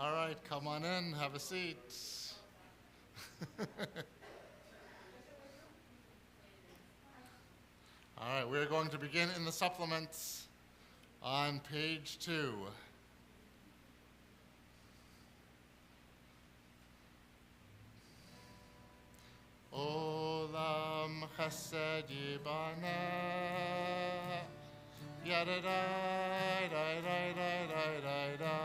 All right, come on in, have a seat. All right, we're going to begin in the supplements on page 2. Olam chesed yibana, yada da da da da da da.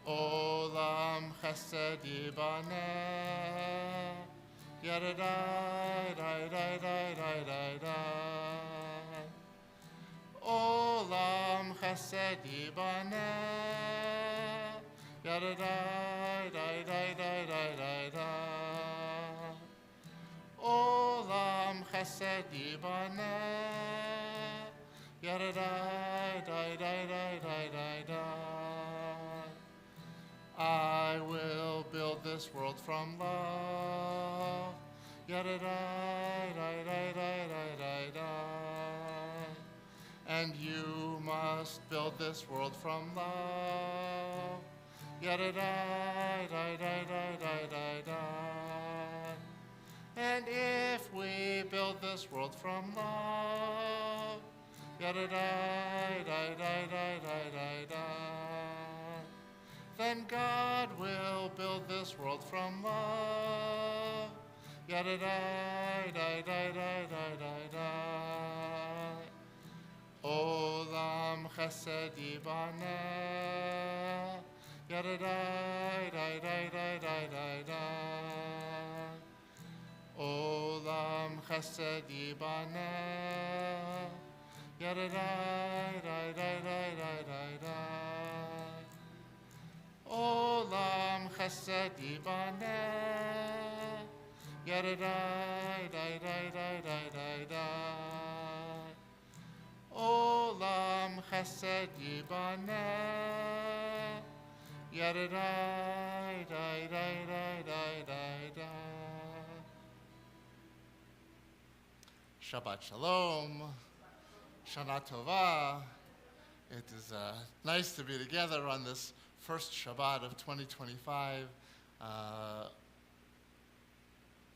Olam chesed yibana, yada da da da da da da. Olam chesed yibana, yada da da da da da da. Olam chesed yibana, yada da da da da da da. I will build this world from love, yada da da da da da da. And you must build this world from love, yada da da da da da da. And if we build this world from love, yada da da da da da da, then God will build this world from love, yada da da da da da da. Olam chesed yibana, yada da da da da da da. Olam chesed yibana, yada da da da da da da. Olam chesed yibana, yada da da da da da da. Olam chesed yibana, yada da da da da da da. Shabbat Shalom, Shana Tova. It is nice to be together on this first Shabbat of 2025.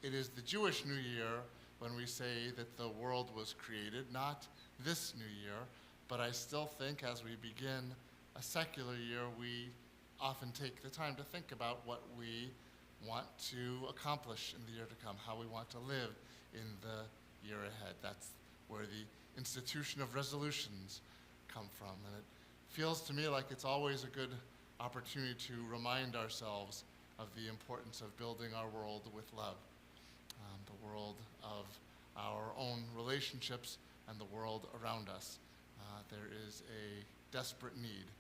It is the Jewish New Year when we say that the world was created, not this New Year, but I still think as we begin a secular year, we often take the time to think about what we want to accomplish in the year to come, how we want to live in the year ahead. That's where the institution of resolutions come from. And it feels to me like it's always a good opportunity to remind ourselves of the importance of building our world with love, the world of our own relationships and the world around us. There is a desperate need,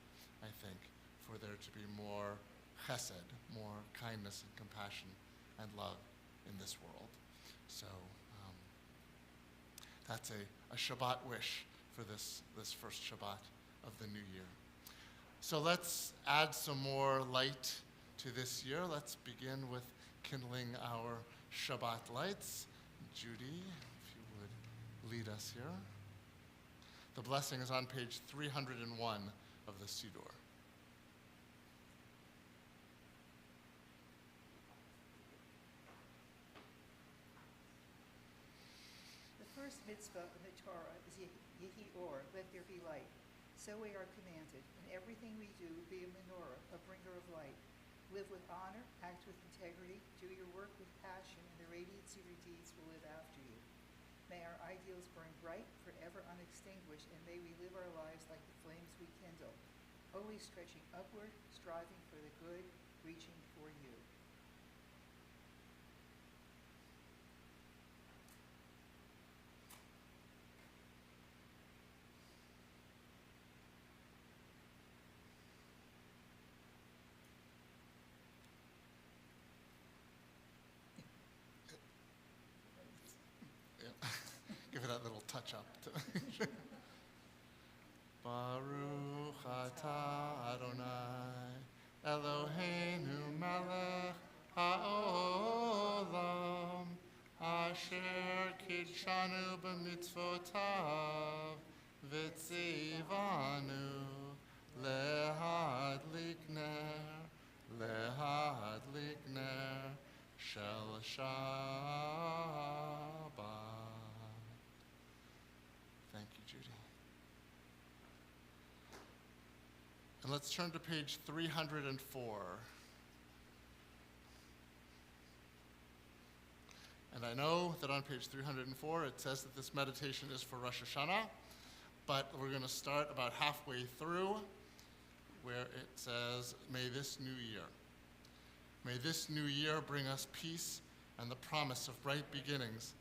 I think, for there to be more chesed, more kindness and compassion and love in this world. So that's a Shabbat wish for this first Shabbat of the new year. So let's add some more light to this year. Let's begin with kindling our Shabbat lights. Judy, if you would lead us here. The blessing is on page 301 of the Siddur. The first mitzvah in the Torah is Yehi Or, let there be light. So we are commanded, in everything we do, be a menorah, a bringer of light. Live with honor, act with integrity, do your work with passion, and the radiance of your deeds will live after you. May our ideals burn bright, forever unextinguished, and may we live our lives like the flames we kindle, always stretching upward, striving for the good, reaching for you. Give it that little touch up. Baruch atah Adonai Eloheinu melech haolam asher kidshanu b'mitzvotav v'tzivanu lehadlik And let's turn to page 304. And I know that on page 304 it says that this meditation is for Rosh Hashanah, but we're going to start about halfway through where it says, may this new year bring us peace and the promise of bright beginnings,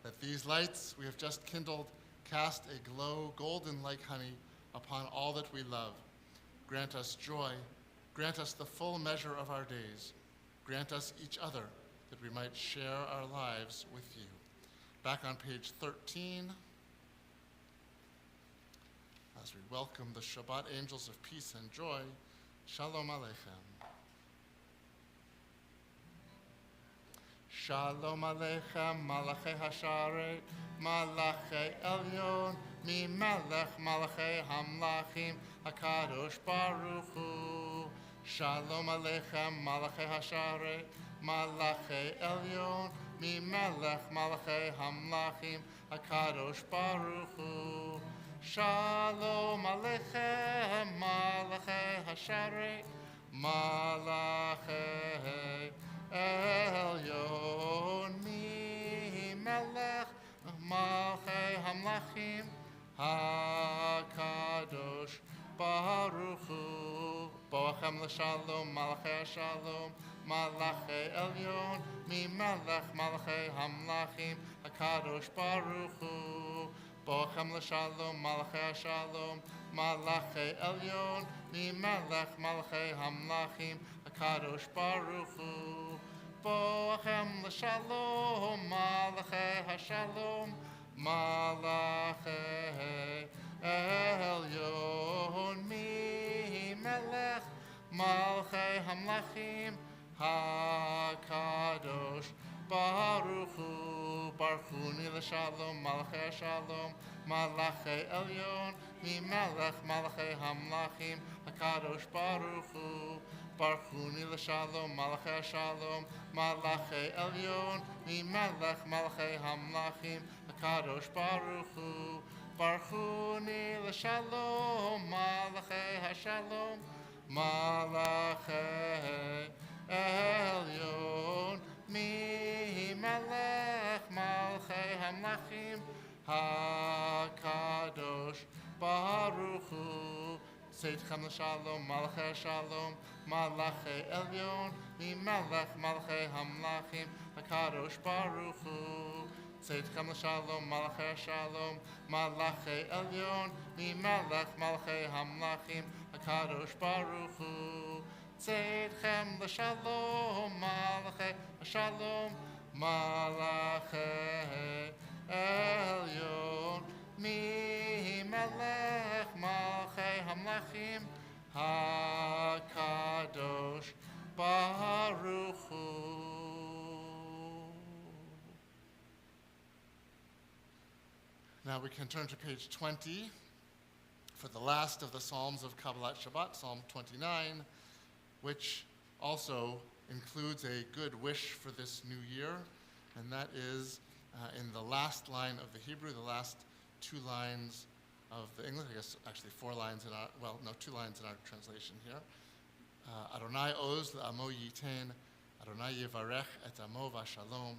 that these lights we have just kindled cast a glow golden like honey upon all that we love. Grant us joy, grant us the full measure of our days, grant us each other that we might share our lives with you. Back on page 13, as we welcome the Shabbat angels of peace and joy, Shalom Aleichem. Shalom Aleichem, Malachei Hasharet, Malachei Elyon, Mi Melech Malachei Hamlachim, HaKadosh Baruch Hu. Shalom Aleichem, Malachei Hasharet, Malachei Elyon, Mi Melech Malachei Hamlachim, HaKadosh Baruch Hu. Shalom Aleichem, Malachei Hasharet, Malachei Elyon, Mi Melech Malachei Hamlachim, HaKadosh Baruch Hu. Boachem l'shalom, Malachei Shalom, Malachei Elyon, Mi Melech Malachei Hamlachim, HaKadosh Baruch Hu. Boachem l'shalom, Malachei Shalom, Malachei Elyon, Mi Melech Malachei Hamlachim, HaKadosh Baruch Hu. Boachem l'shalom, Malachei Hashalom, Malachei Elyon, Mi Melech Malachei Hamlachim, HaKadosh Baruch Hu. Baruchuni l'shalom, Malachei Shalom, Malachei Elyon, Mi Melech Malachei Hamlachim, HaKadosh Baruch Hu. Baruchuni l'shalom, Malachei Shalom, Malachei Elyon, Mi Melech Malachei Hamlachim, HaKadosh Baruch Hu. Baruchuni l'shalom, Malachei Hashalom, Malachei Elyon, Mi Melech Malachei Hamlachim, HaKadosh Baruch Hu. Seitchem l'shalom, Malachei Shalom, Malachei Elyon, Mi Melech Malachei Hamlachim, HaKadosh Baruch Hu. Seitchem l'shalom, Malachei Shalom, Malachei Elyon, Mi Melech Malachei Hamlachim, HaKadosh Baruch Hu. Seitchem l'shalom, Malachei Shalom, Malachei Elyon, Mi Melech Malachei Hamlachim, HaKadosh Baruch Hu. Now we can turn to page 20 for the last of the Psalms of Kabbalat Shabbat, Psalm 29, which also includes a good wish for this new year, and that is in the last line of the Hebrew, the last two lines of the English, I guess actually 2 lines in our translation here. Adonai oz le'amo yitein, Adonai yivarech et amo v'shalom.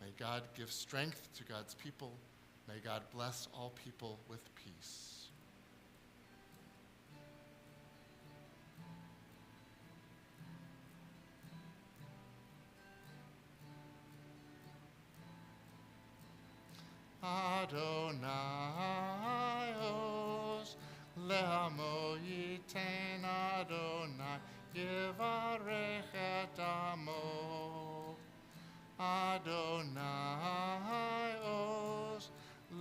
May God give strength to God's people. May God bless all people with peace. Adonai oz le'amo yitein, Adonai yivarech et amo. Adonai oz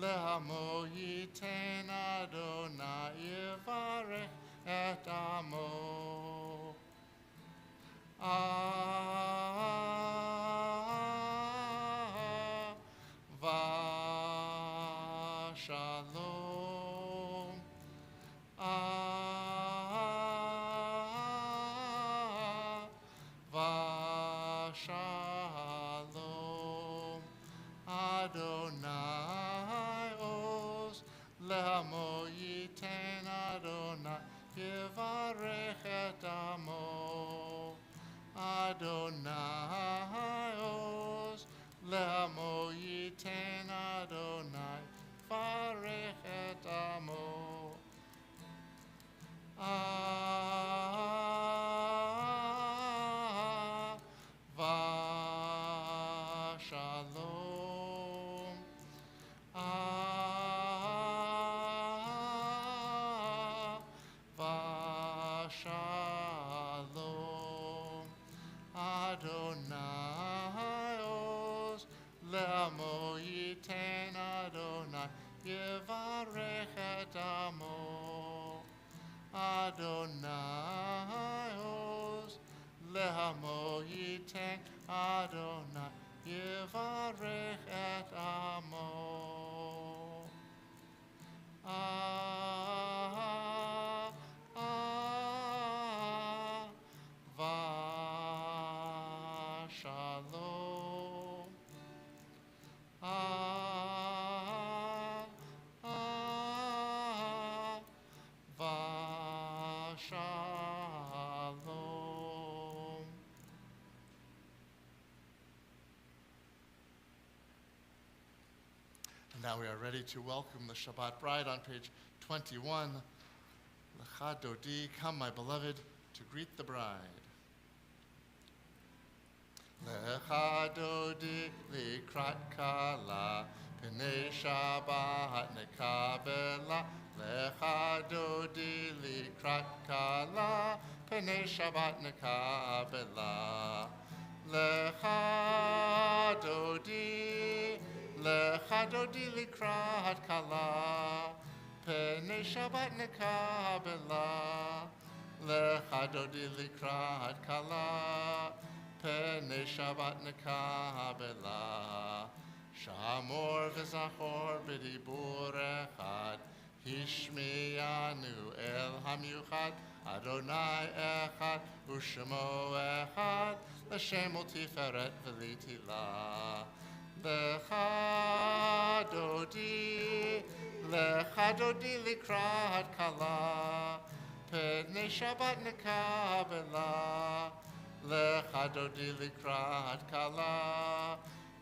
le'amo yitein, Adonai yivarech et amo. Shalom. Shalom. Adonai oz le'amo yitein, Adonai yivarech Yivarech et amo. Adonai oz le'amo yiten Adonai varech et amo. Ahava shalom. Ahava shalom. Adonai oz le'amo yiten Adonai yivarech et amo. Adonai oz le'amo yiten Adonai yivarech et amo. Ahava shalom. Ahava shalom. And now we are ready to welcome the Shabbat bride on page 21. Lecha Dodi, come my beloved, to greet the bride. Lecha Dodi likrat kala, p'nei Shabbat nekabela. Lecha Dodi likrat kala, p'nei Shabbat nekabela. Lecha Dodi likrat kala, p'nei Shabbat nekabela. Lecha Dodi likrat kala, p'nei Shabbat nekabela. Shamor v'zachor b'dibur echad, hishmiyanu el hamyuchad. Adonai echad u'shemo echad, l'shem u'tiferet v'litila. Lecha Dodi likrat kala, p'nei Shabbat nekabela. Lecha Dodi likrat kala,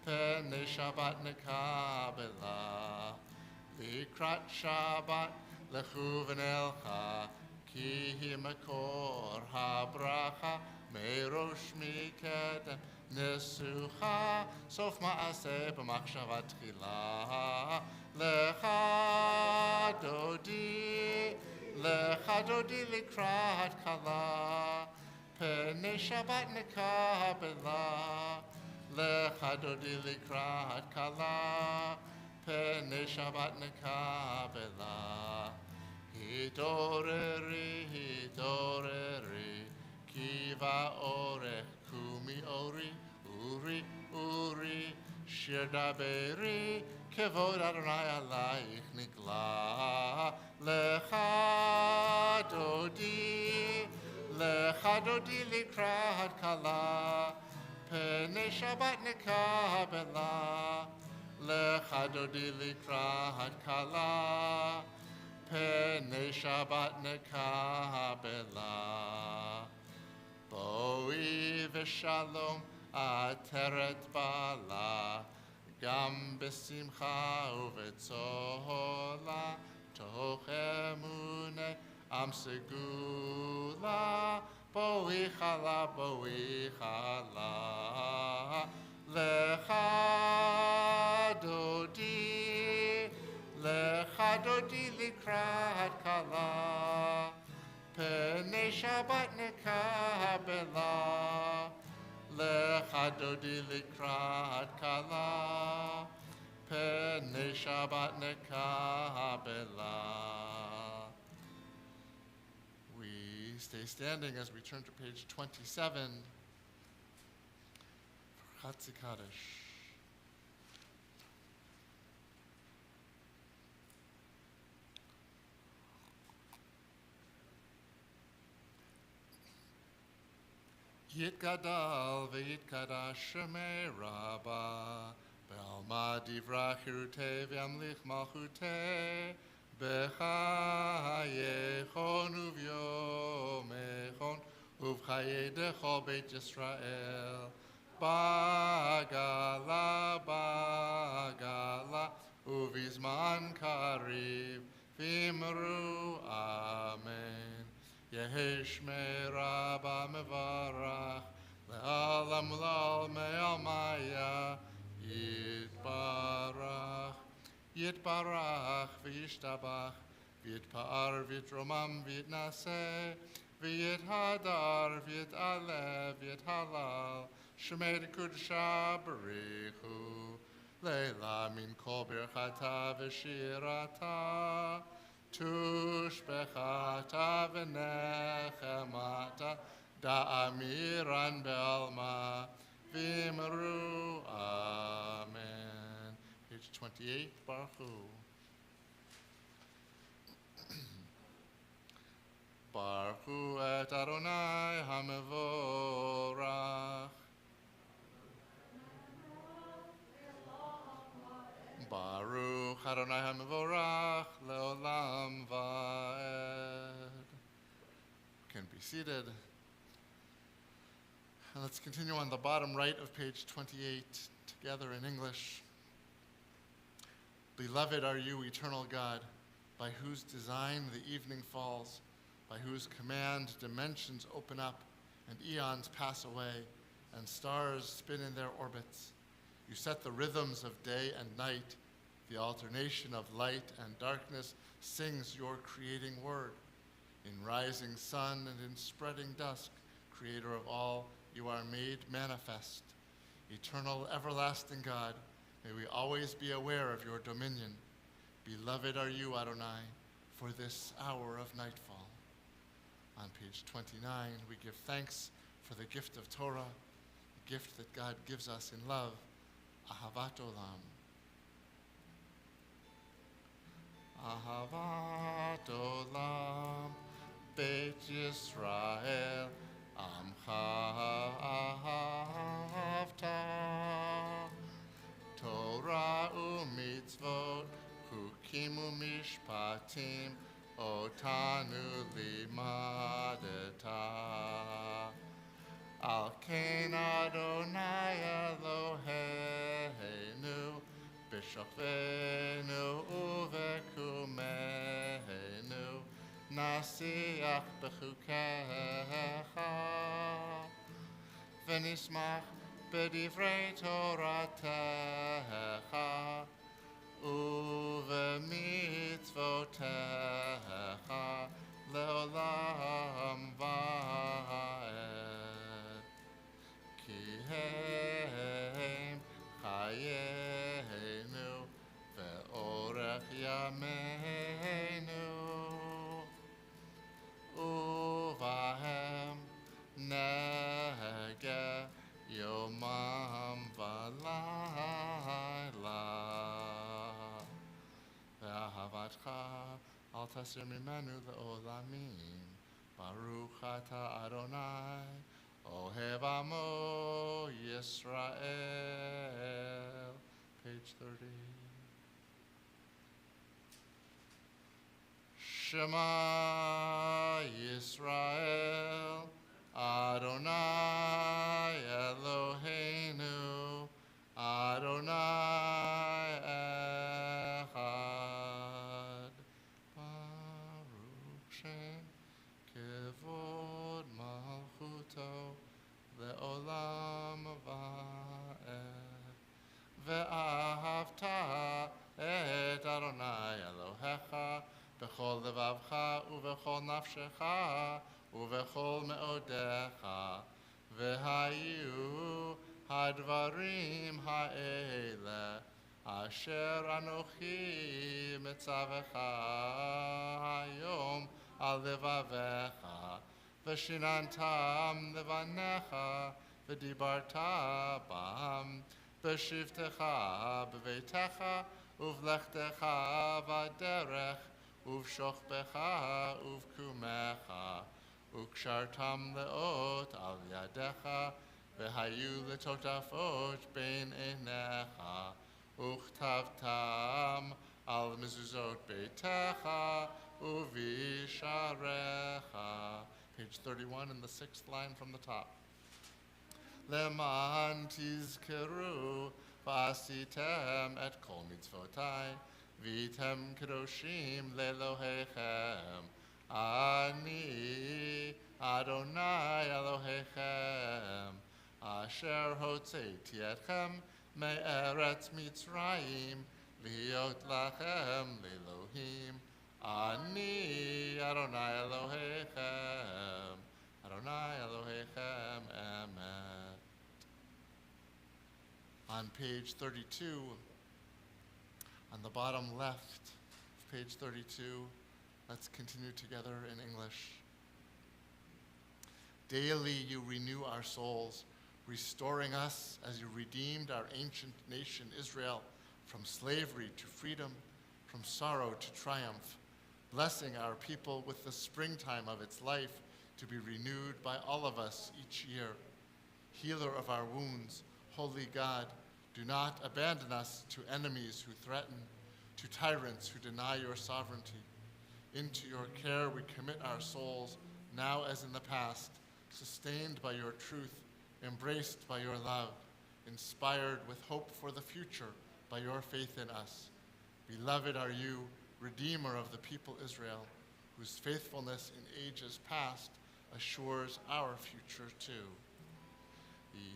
p'nei Shabbat nekabela. Likrat Shabbat lechu v'nelcha, ki hi makor habracha, merosh mikedem nesucha, sof ma'aseh b'machshava tchila. Lecha Dodi likrat kala, p'nei Shabbat nekabela. Lecha Dodi likrat kala, p'nei Shabbat nekabela. Hidoreri, kiva orech, kumi ori, uri, shir daberi, kevod Adonai alayich nigla. Lecha Dodi likrat kala, p'nei Shabbat nekabela. Lecha Dodi likrat kala, p'nei Shabbat nekabela. Boi v'shalom ateret bala, gam b'simcha u'v'tzola, toch emune am segula. Boi chala. Lecha Dodi likrat kala, p'nei Shabbat nekabela. Lecha Dodi likrat kala, p'nei Shabbat nekabela. We stay standing as we turn to page 27 for Chatzi Kaddish. Yitgadal v'yitkadash shemei Rabba, be'alma divra chirutei v'yamlich malchutei, b'chayechon u'vyom ובחיי דכל בית ישראל, בגלה, בגלה, ובזמן קריב, ואמרו אמן. יהי שמרה במברך, לעולם ולעולם מעלמיה, יתברך. יתברך וישתבח, ויתפאר ויתרומם ויתנשא, ויתהדר ויתעלה ויתהלל, שמי קודשה בריחו, לילה מן כל ברכתה ושירתה, תושבחתה ונחמתה, דאמירן בעלמה, ואמרו אמן. Page 28, Baruch Hu. Baruch Hu et Adonai HaMevorach. Baruch Adonai HaMevorach leolam vaed. Can be seated. And let's continue on the bottom right of page 28 together in English. Beloved are you, eternal God, by whose design the evening falls, by whose command dimensions open up and eons pass away, and stars spin in their orbits. You set the rhythms of day and night. The alternation of light and darkness sings your creating word. In rising sun and in spreading dusk, creator of all, you are made manifest. Eternal, everlasting God, may we always be aware of your dominion. Beloved are you, Adonai, for this hour of nightfall. On page 29, we give thanks for the gift of Torah, the gift that God gives us in love, Ahavat Olam. Ahavat Olam, Beit Yisrael, Amcha Ahavta. Torah u'mitzvot, chukim u'mishpatim, otanu limadeta. Al ken Adonai Eloheinu, b'shachvenu u'vekumeinu, nasiach b'chukecha, v'nismach b'divrei Toratecha, u'v'mitzvotecha, le'olam va'ed. Ki hem chayenu, ve'orech yameinu, uvahem negeh yomam v'layla. Ve'ahavatcha al tasir mimenu le'olamim. Baruch ata Adonai, ohev amo Yisrael. Page 30. Shema Yisrael, Adonai Eloheinu, Adonai Echad. Baruch Shem Kevod Malchuto Le'olam Va'ed. Ve'ahavta et Adonai Elohecha b'chol levavcha u'v'chol nafshecha u'v'chol me'odecha, v'hayu hadvarim ha'ele asher anochi metzavecha hayom al levavecha, v'shinantam levanecha v'dibarta bam b'shivtecha b'veitecha uv'lechtecha v'derech uv'shochbecha uv'kumecha u'kshartam le'ot al yadecha v'hayu letotafot bein einecha u'chtavtam al mezuzot beitecha u'visharecha. Page page 31 in the 6th line from the top. Leman tizkeru v'asitem et kol mitzvotai v'tem kedoshim lelohechem ani Adonai Elohechem asher hotzeiti etchem me'eretz Mitzrayim liot lachem lelohim ani Adonai Elohechem Adonai Elohechem Emet. On page 32, on the bottom left of page 32, let's continue together in English. Daily you renew our souls, restoring us as you redeemed our ancient nation Israel from slavery to freedom, from sorrow to triumph, blessing our people with the springtime of its life to be renewed by all of us each year. Healer of our wounds, holy God, do not abandon us to enemies who threaten, to tyrants who deny your sovereignty. Into your care we commit our souls, now as in the past, sustained by your truth, embraced by your love, inspired with hope for the future by your faith in us. Beloved are you, Redeemer of the people Israel, whose faithfulness in ages past assures our future too.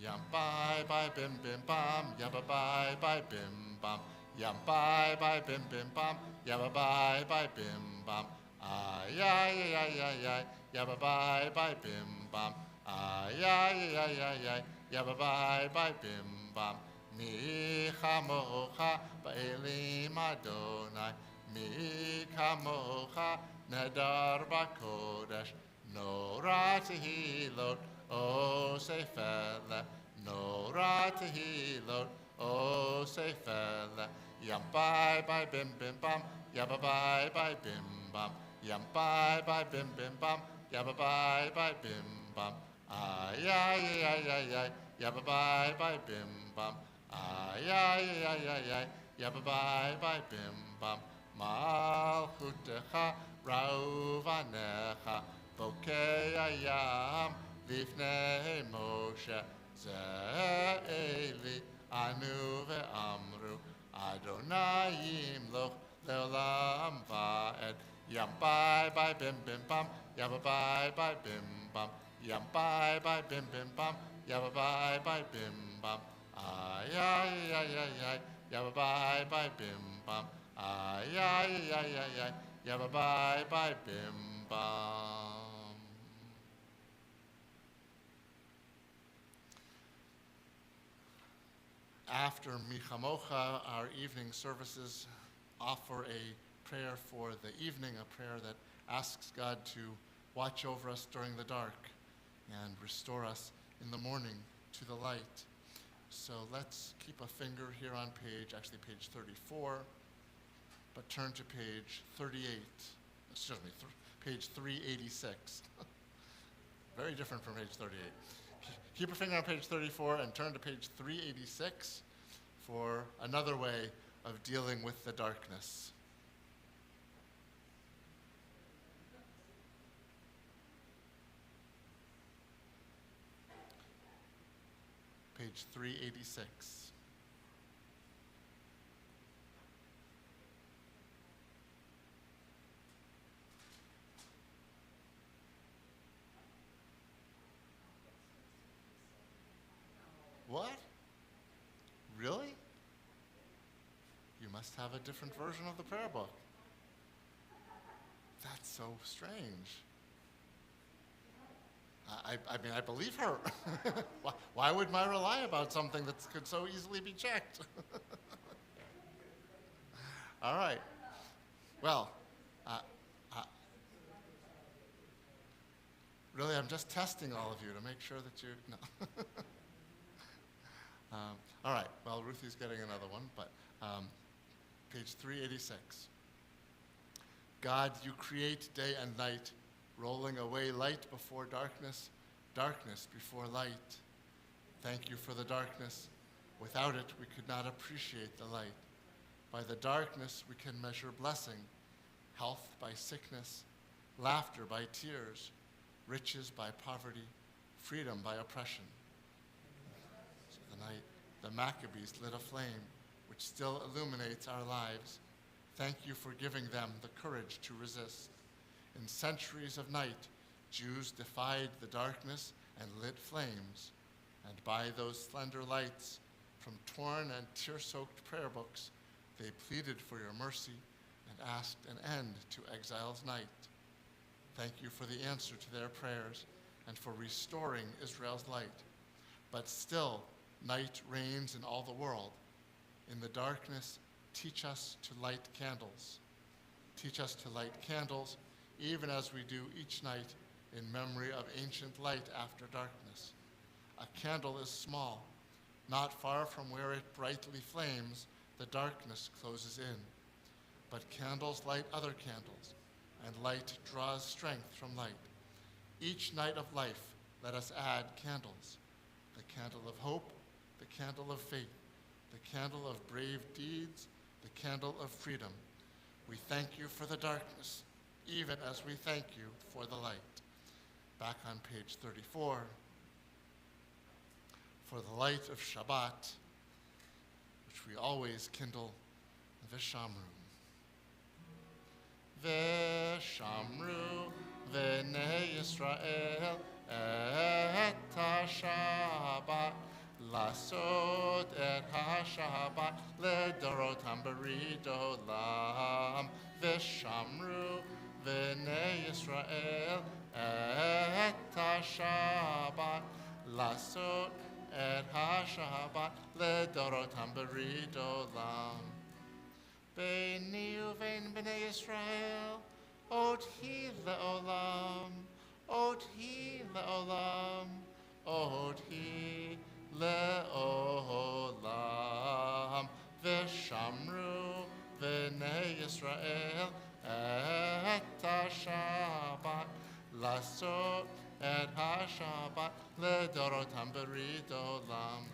Yam bye bye bim bim bam, yabba bye bye bim bam, yam bye bye bim bim bam, yabba bye bye bim bam, ay ay ay ay ay, yabba bye bye bim bam, ay ay ay ay ay, yabba bye bye bim bam. Mi chamocha ba'elim Adonai, mi kamocha nedar b'kodesh, nora tehilot o seifele, nora tehilot o seifele. Yam bye bye bim bim bam, yabba bye bye bim bam, yam bye bye bim bim bam, yabba bye bye bim bam, ay ay ay ay ay, yabba bye bye bim bam, ay ay ay ay ay, yabba bye bye bim bam. Malchutecha ra'u vanecha, bokei hayam vifnei Moshe, ze eli anu ve'amru, Adonai yimloch le'olam va'ed. Yam bye bye bim bim bam, yabba bye bye bim bam, yam bye bye bim bim bam, yabba bye bye bim bam, ay ay ay ay ay, yabba bye bye bim bam, ay ay ay ay ay, yabba bye bye bim bam. After Michamocha, our evening services offer a prayer for the evening, a prayer that asks God to watch over us during the dark and restore us in the morning to the light. So let's keep a finger here on page 34, but turn to page 38, page 386. Very different from page 38. Keep a finger on page 34 and turn to page 386 for another way of dealing with the darkness. Page 386. What? Really? You must have a different version of the prayer book. That's so strange. I mean, I believe her. Why would Myra lie about something that could so easily be checked? All right. Well, really, I'm just testing all of you to make sure that you, no. All right, well, Ruthie's getting another one, but page 386. God, you create day and night, rolling away light before darkness, darkness before light. Thank you for the darkness. Without it, we could not appreciate the light. By the darkness, we can measure blessing, health by sickness, laughter by tears, riches by poverty, freedom by oppression. So the night the Maccabees lit a flame which still illuminates our lives. Thank you for giving them the courage to resist. In centuries of night, Jews defied the darkness and lit flames, and by those slender lights, from torn and tear-soaked prayer books, they pleaded for your mercy and asked an end to exile's night. Thank you for the answer to their prayers and for restoring Israel's light. But still, night reigns in all the world. In the darkness, teach us to light candles. Teach us to light candles, even as we do each night in memory of ancient light after darkness. A candle is small. Not far from where it brightly flames, the darkness closes in. But candles light other candles, and light draws strength from light. Each night of life, let us add candles. The candle of hope, the candle of faith, the candle of brave deeds, the candle of freedom. We thank you for the darkness, even as we thank you for the light. Back on page 34. For the light of Shabbat, which we always kindle, V'shamru. V'shamru v'nei Yisrael et ha-Shabbat, lasot et ha-Shabbat ledorotam berid olam. V'shamru v'nei Yisrael et ha-Shabbat, lasot et ha-Shabbat ledorotam berid olam. Beini uvein b'nei Yisrael, ot hi le'olam, ot hi le'olam, ot hi le'olam. V'shamru b'nei Yisrael et ha-Shabbat, lasot et ha-Shabbat ledorotam berid olam.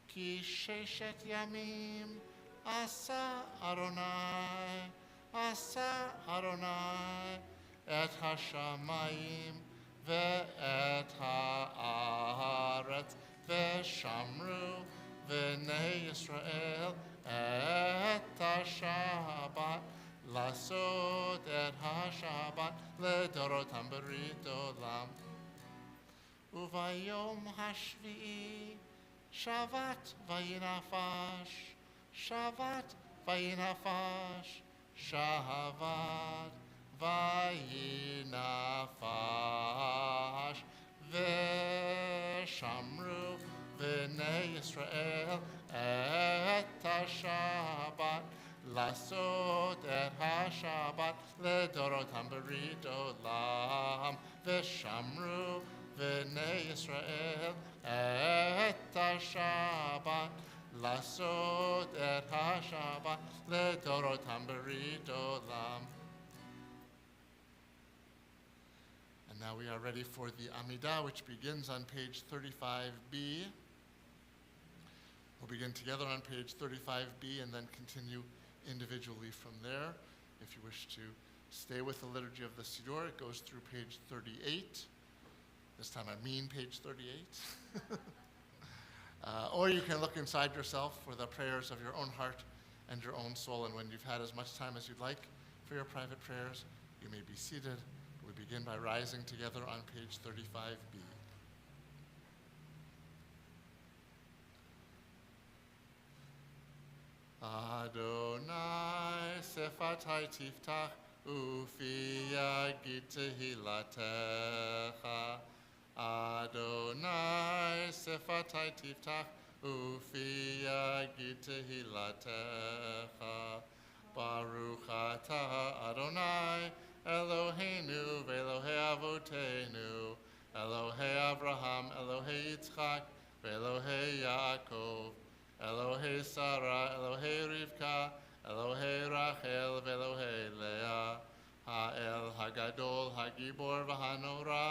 Ki sheshet yamim asa Adonai, asa Adonai, et hashamayim ve'et haaretz, v'shamru v'nei Yisrael et ha-Shabbat, lasot et ha-Shabbat ledorotam berid olam. Uvayom hashvi'i Shabbat vayinafash, Shabbat vayinafash, Shabbat vayinafash. V'shamru v'nei Yisrael et ha-Shabbat, lasot et ha-Shabbat ledorotam berid olam. V'shamru v'nei Yisrael et ha-Shabbat, lasot et ha-Shabbat ledorotam berid olam. And now we are ready for the Amidah, which begins on page 35b. We'll begin together on page 35b and then continue individually from there. If you wish to stay with the liturgy of the Siddur, it goes through page 38. This time I mean page 38. Or you can look inside yourself for the prayers of your own heart and your own soul. And when you've had as much time as you'd like for your private prayers, you may be seated. We begin by rising together on page 35b. Adonai sefatai tiftach ufi yagid tehilatecha. Adonai sefatai tiftach ufi yagid tehilatecha. Baruch atah Adonai Eloheinu ve'Elohei avotenu, Elohei Avraham, Elohei Yitzchak, ve'Elohei Yaakov, Elohei Sarah, Elohei Rivka, Elohei Rachel, ve'Elohei Leah, Ha'el Hagadol, Hagibor v'Hanora,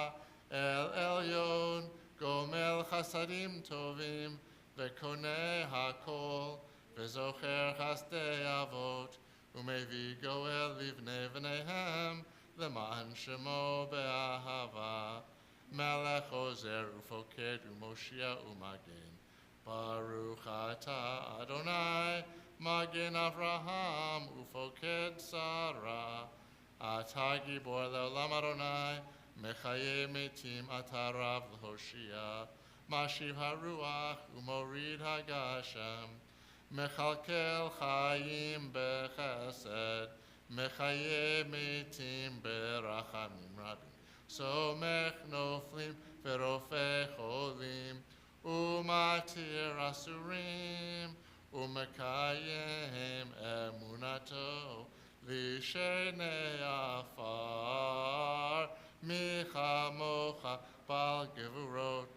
El Elyon, Gomel Chasadim Tovim, ve'Koneh HaKol, ve'Zocher Chasdei Avot, Umevi Goel Livnei V'neihem, L'man Shemo Be'ahava. Asher Ufoked Umoshia Umagen. Baruch Ata Adonai Magen Avraham Ufoked Sarah. Ata Gibor Leolam Adonai Mechaye Metim Ata Rav Hoshia. Mashiv HaRuach Umorid HaGashem. Mechalkel Chaim Bechesed. Mechaye Metim Berachamim Rabim. Somech Noflim Verofe Cholim. Umatir Asurim. Umekayem Emunato. Lishene Afar. Michamocha Bal Gevurot.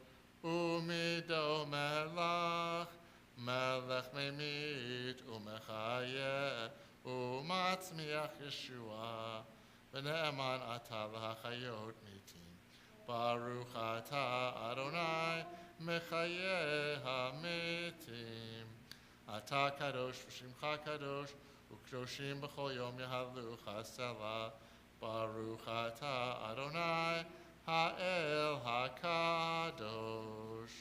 Umido Melach. Melech Memit Umechayeh. Umatzmiach Yeshua, V'ne'eman Ata L'Hachayot Mitim. Baruch Ata Adonai Mechayeh HaMitim. Ata Kadosh V'Shimcha Kadosh, U'Kadoshim B'chol Yom Yahalucha Selah. Baruch Ata Adonai Ha'el HaKadosh.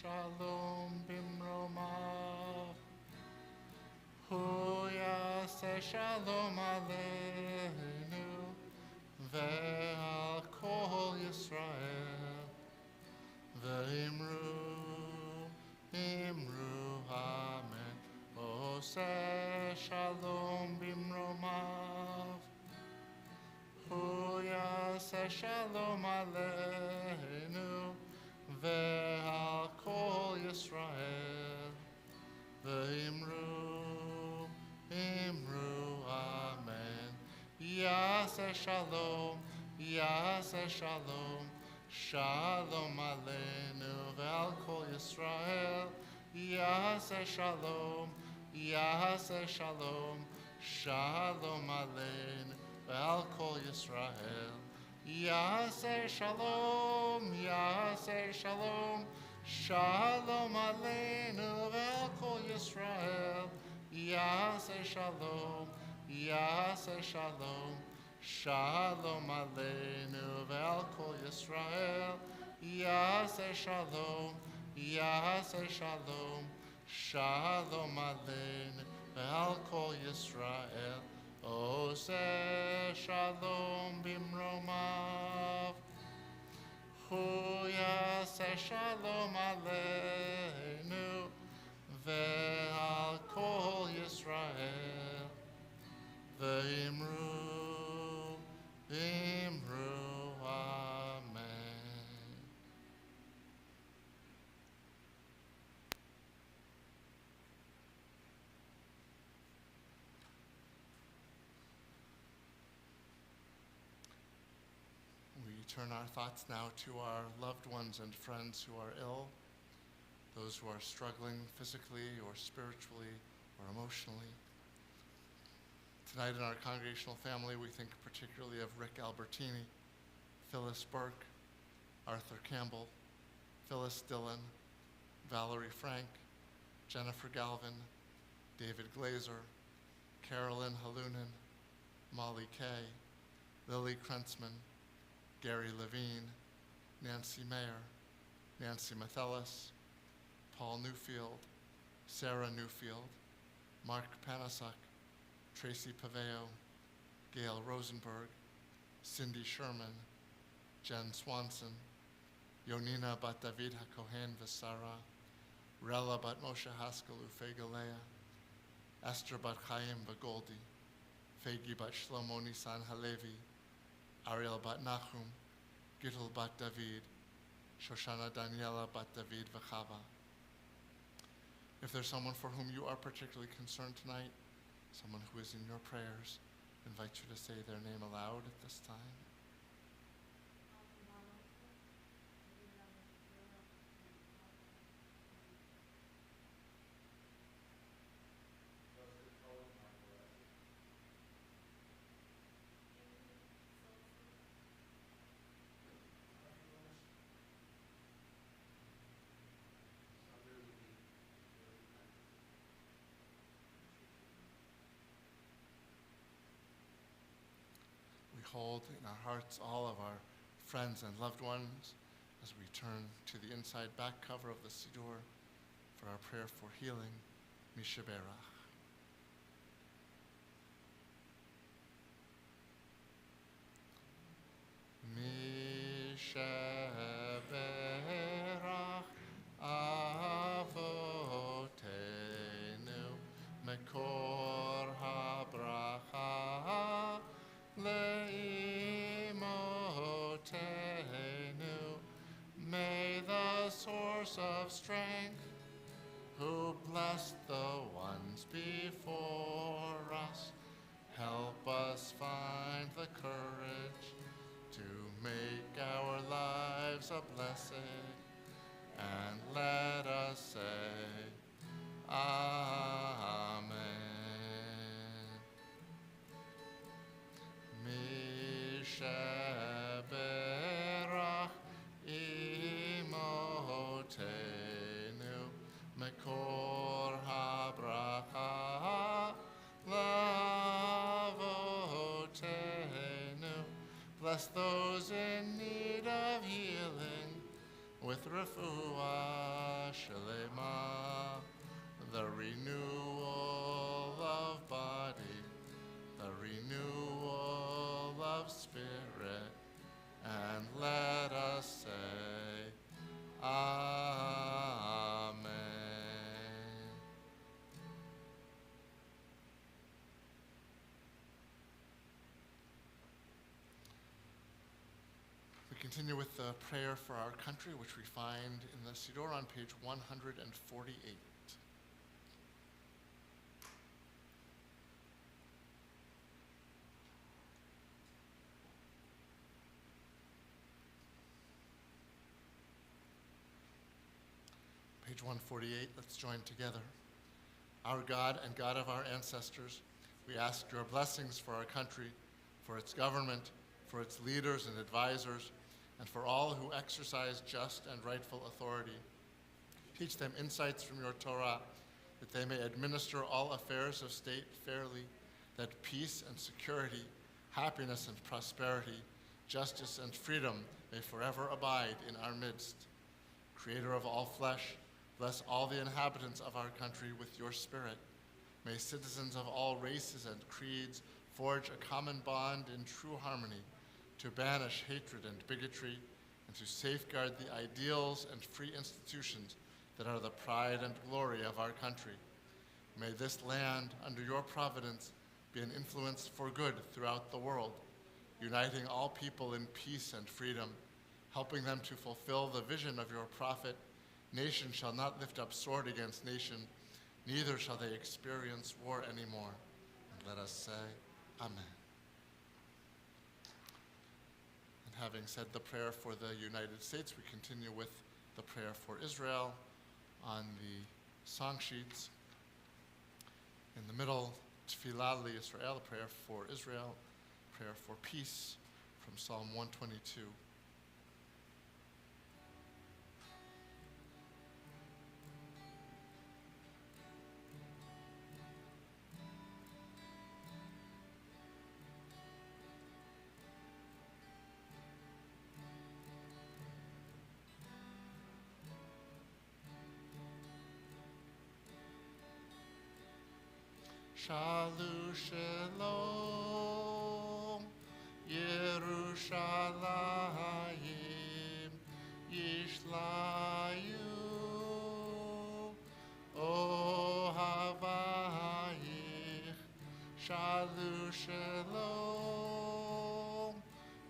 Shalom bimromav, hu yaseh shalom aleinu, ve'al kol Yisrael, ve'imru, imru amen. Oseh shalom bimromav, hu yaseh shalom aleinu, ve'al kol Yisrael, ve'imru, imru, amen. Yaseh shalom, yaseh shalom, shalom aleinu, ve'al kol Yisrael, yaseh shalom, yaseh shalom, shalom aleinu, ve'al kol Yisrael. Yaseh shalom, yaseh shalom, shalom aleinu ve'al kol Yisrael. Yaseh shalom, yaseh shalom, shalom aleinu ve'al kol Yisrael. Yaseh shalom, yaseh shalom, shalom aleinu ve'al kol Yisrael. Oseh shalom bimromav, hu yaseh shalom aleinu, ve'al kol Yisrael, ve'imru, imru, turn our thoughts now to our loved ones and friends who are ill, those who are struggling physically or spiritually or emotionally. Tonight in our congregational family, we think particularly of Rick Albertini, Phyllis Burke, Arthur Campbell, Phyllis Dillon, Valerie Frank, Jennifer Galvin, David Glazer, Carolyn Halunin, Molly Kay, Lily Krentzman, Gary Levine, Nancy Mayer, Nancy Mathelis, Paul Newfield, Sarah Newfield, Mark Panasuk, Tracy Paveo, Gail Rosenberg, Cindy Sherman, Jen Swanson, Yonina bat David HaKohen Vesara, Rella bat Moshe Haskell Ufegalea, Esther bat Chaim Bagoldi, Fegi bat Shlomo Nisan Halevi, Ariel bat Nachum, Gittel bat David, Shoshana Daniela bat David Vachava. If there's someone for whom you are particularly concerned tonight, someone who is in your prayers, I invite you to say their name aloud at this time. Hold in our hearts all of our friends and loved ones as we turn to the inside back cover of the Siddur for our prayer for healing, Mishaberach. Mishaberach avotenu mekor habracha Leimotenu, may the source of strength, who blessed the ones before us, help us find the courage to make our lives a blessing, and let us say, Amen. Mishaberach imotenu mekor habracha lavotenu. Bless those in need of healing with refuah shelema, the renewal of body, the renewal of spirit, and let us say, Amen. We continue with the prayer for our country, which we find in the Siddur on page 148. Page 148, let's join together. Our God and God of our ancestors, we ask your blessings for our country, for its government, for its leaders and advisors, and for all who exercise just and rightful authority. Teach them insights from your Torah, that they may administer all affairs of state fairly, that peace and security, happiness and prosperity, justice and freedom may forever abide in our midst. Creator of all flesh, bless all the inhabitants of our country with your spirit. May citizens of all races and creeds forge a common bond in true harmony to banish hatred and bigotry and to safeguard the ideals and free institutions that are the pride and glory of our country. May this land, under your providence, be an influence for good throughout the world, uniting all people in peace and freedom, helping them to fulfill the vision of your prophet. Nation shall not lift up sword against nation, neither shall they experience war anymore. And let us say, Amen. And having said the prayer for the United States, we continue with the prayer for Israel on the song sheets. In the middle, Tfilah Yisrael, a prayer for Israel, prayer for peace from Psalm 122. Shalu Shalom, Yerushalayim, Yishlayu, Ohavayich. Shalu Shalom,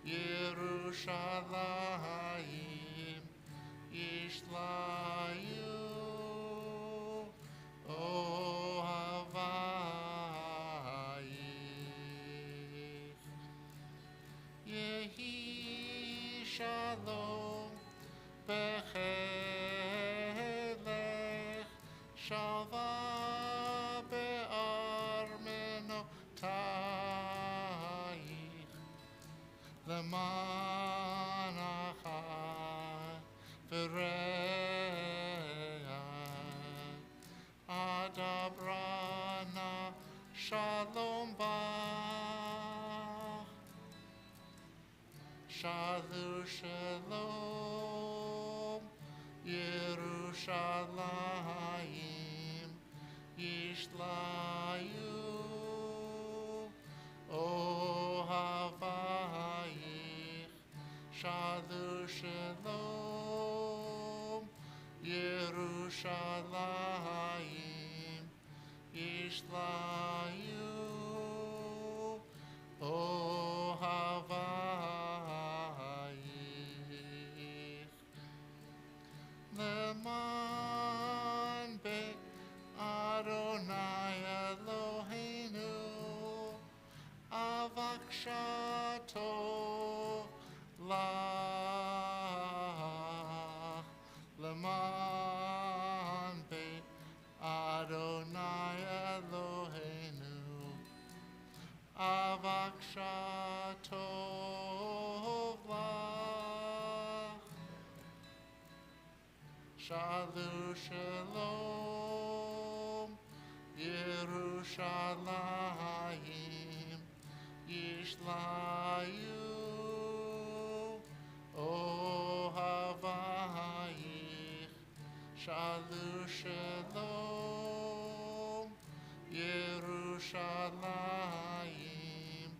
Yerushalayim, Yishlayu, Yehi Shalom Bechelech Shalva Be'armenotayich Leman Achai V'Re'ai Adabrana Shalom Bach Shalu Shalom Yerushalayim Yishlayu Ohavayich Shalu Shalom Yerushalayim Yishlayu Ohavayich Leman Be Adonai Eloheinu Avakshato Lach Leman Be Adonai Eloheinu Avakshato Lach Shalu Shalom Yerushalayim Yishlayu Ohavayich Shalu Shalom Yerushalayim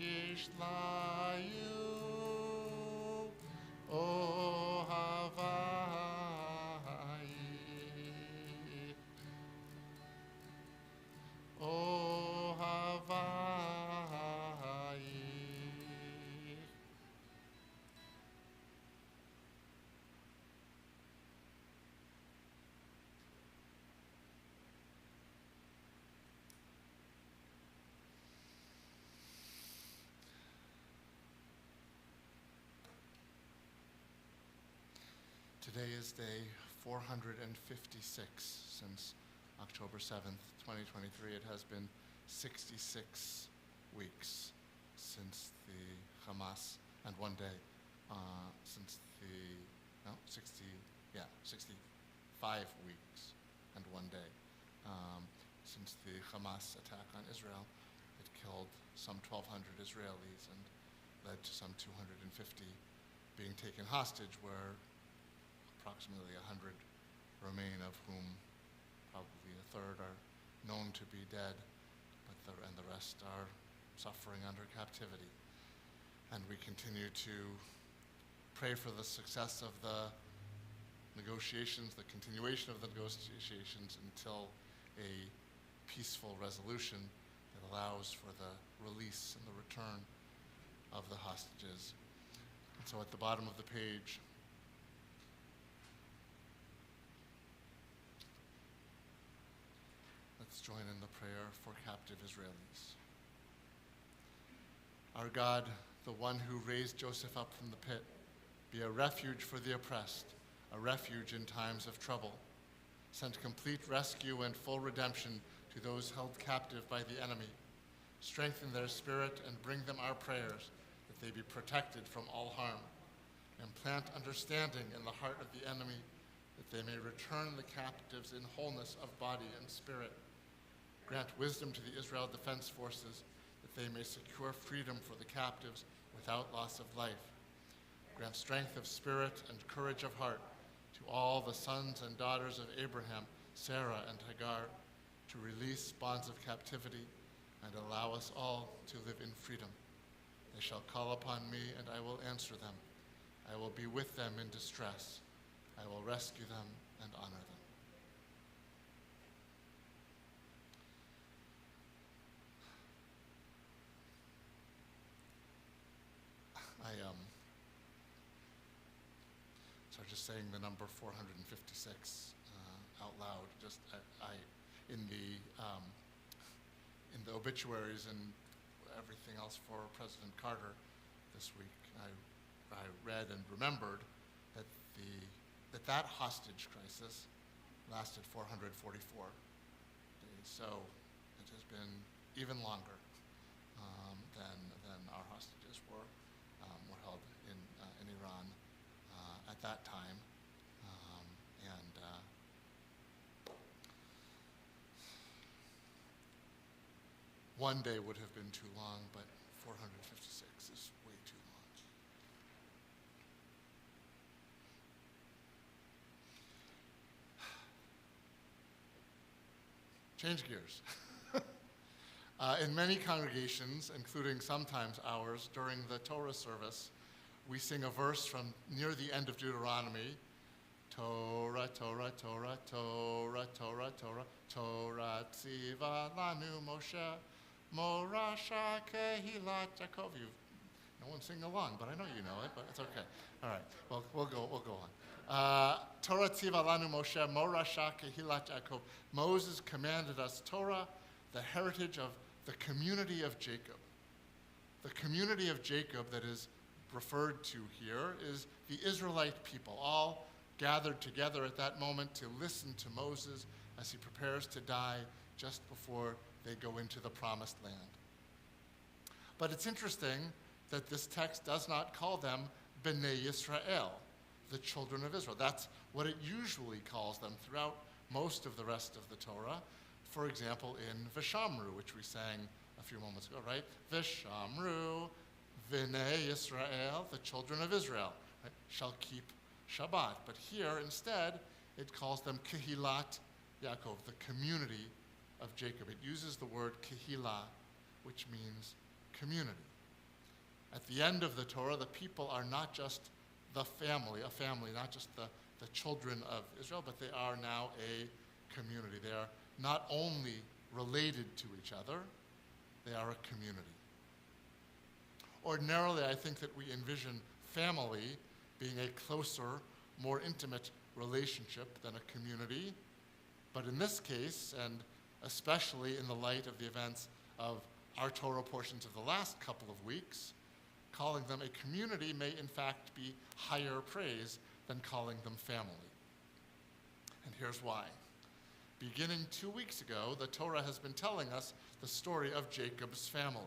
Yishlayu Ohavayich Ohavayich. Today is day 456 since October 7th, 2023. It has been 66 weeks since the Hamas, and one day since the, 65 weeks and one day since the Hamas attack on Israel. It killed some 1,200 Israelis and led to some 250 being taken hostage, where approximately 100 remain, of whom probably a third are known to be dead, and the rest are suffering under captivity. And we continue to pray for the success of the negotiations, the continuation of the negotiations until a peaceful resolution that allows for the release and the return of the hostages. And so at the bottom of the page, let's join in the prayer for captive Israelis. Our God, the one who raised Joseph up from the pit, be a refuge for the oppressed, a refuge in times of trouble. Send complete rescue and full redemption to those held captive by the enemy. Strengthen their spirit and bring them our prayers, that they be protected from all harm. Implant understanding in the heart of the enemy, that they may return the captives in wholeness of body and spirit. Grant wisdom to the Israel Defense Forces, that they may secure freedom for the captives without loss of life. Grant strength of spirit and courage of heart to all the sons and daughters of Abraham, Sarah, and Hagar, to release bonds of captivity and allow us all to live in freedom. They shall call upon me, and I will answer them. I will be with them in distress. I will rescue them and honor them. So just saying the number 456 out loud. Just in the obituaries and everything else for President Carter this week, I read and remembered that that hostage crisis lasted 444 days. So it has been even longer than our hostages were held in Iran at that time. One day would have been too long, but 456 is way too long. Change gears. In many congregations, including sometimes ours, during the Torah service, we sing a verse from near the end of Deuteronomy. Torah, Torah, Torah, Torah, Torah, Torah, Torah tziva lanu Moshe, Morasha kehilat Yaakov. No one's singing along, but I know you know it, but it's okay. All right, well, we'll go on. Torah tziva lanu Moshe, Morasha kehilat Yaakov. Moses commanded us Torah, the heritage of the community of Jacob. The community of Jacob that is referred to here is the Israelite people, all gathered together at that moment to listen to Moses as he prepares to die just before they go into the promised land. But it's interesting that this text does not call them Bnei Yisrael, the children of Israel. That's what it usually calls them throughout most of the rest of the Torah. For example, in Vishamru, which we sang a few moments ago, right? Vishamru, Bnei Yisrael, the children of Israel, right? Shall keep Shabbat. But here, instead, it calls them Kehilat Yaakov, the community of Jacob. It uses the word Kehillah, which means community. At the end of the Torah, the people are not just a family, not just the children of Israel, but they are now a community. They are not only related to each other, they are a community. Ordinarily, I think that we envision family being a closer, more intimate relationship than a community. But in this case, and especially in the light of the events of our Torah portions of the last couple of weeks, calling them a community may in fact be higher praise than calling them family. And here's why. Beginning 2 weeks ago, the Torah has been telling us the story of Jacob's family.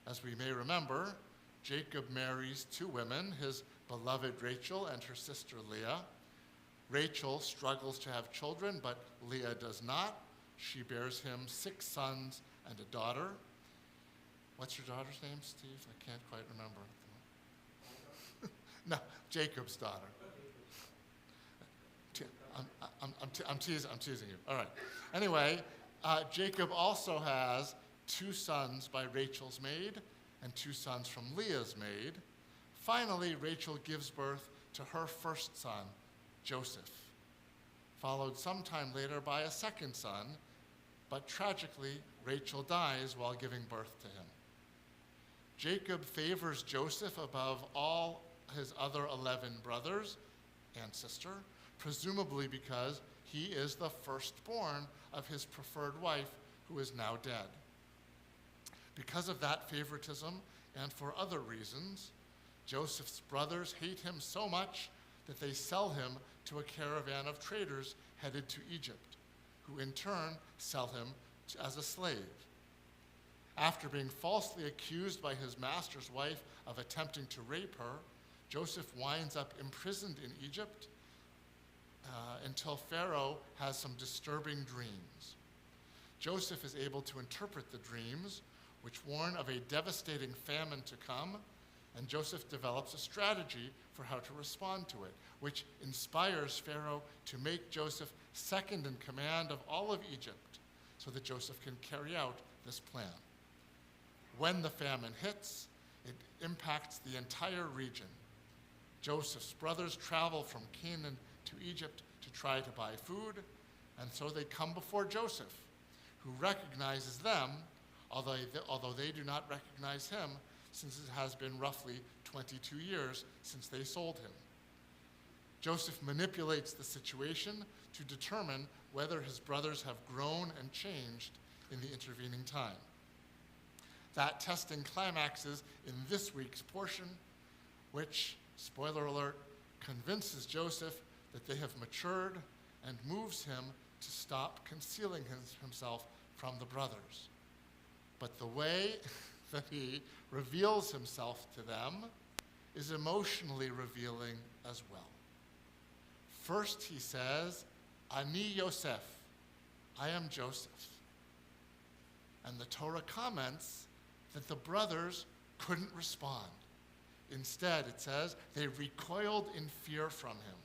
As we may remember, Jacob marries two women, his beloved Rachel and her sister Leah. Rachel struggles to have children, but Leah does not. She bears him 6 sons and a daughter. What's your daughter's name, Steve? I can't quite remember. No, Jacob's daughter. I'm teasing you. All right. Anyway, Jacob also has 2 sons by Rachel's maid and 2 sons from Leah's maid. Finally, Rachel gives birth to her first son, Joseph, followed sometime later by a second son, but tragically, Rachel dies while giving birth to him. Jacob favors Joseph above all his other 11 brothers and sister, presumably because he is the firstborn of his preferred wife, who is now dead. Because of that favoritism, and for other reasons. Joseph's brothers hate him so much that they sell him to a caravan of traders headed to Egypt, who in turn sell him as a slave. After being falsely accused by his master's wife of attempting to rape her, Joseph winds up imprisoned in Egypt until Pharaoh has some disturbing dreams. Joseph is able to interpret the dreams, which warn of a devastating famine to come, and Joseph develops a strategy for how to respond to it, which inspires Pharaoh to make Joseph second in command of all of Egypt so that Joseph can carry out this plan. When the famine hits, it impacts the entire region. Joseph's brothers travel from Canaan to Egypt to try to buy food, and so they come before Joseph, who recognizes them, although they do not recognize him, since it has been roughly 22 years since they sold him. Joseph manipulates the situation to determine whether his brothers have grown and changed in the intervening time. That testing climaxes in this week's portion, which, spoiler alert, convinces Joseph that they have matured and moves him to stop concealing himself from the brothers. But the way that he reveals himself to them is emotionally revealing as well. First he says, Ani Yosef, I am Joseph. And the Torah comments that the brothers couldn't respond. Instead, it says, they recoiled in fear from him.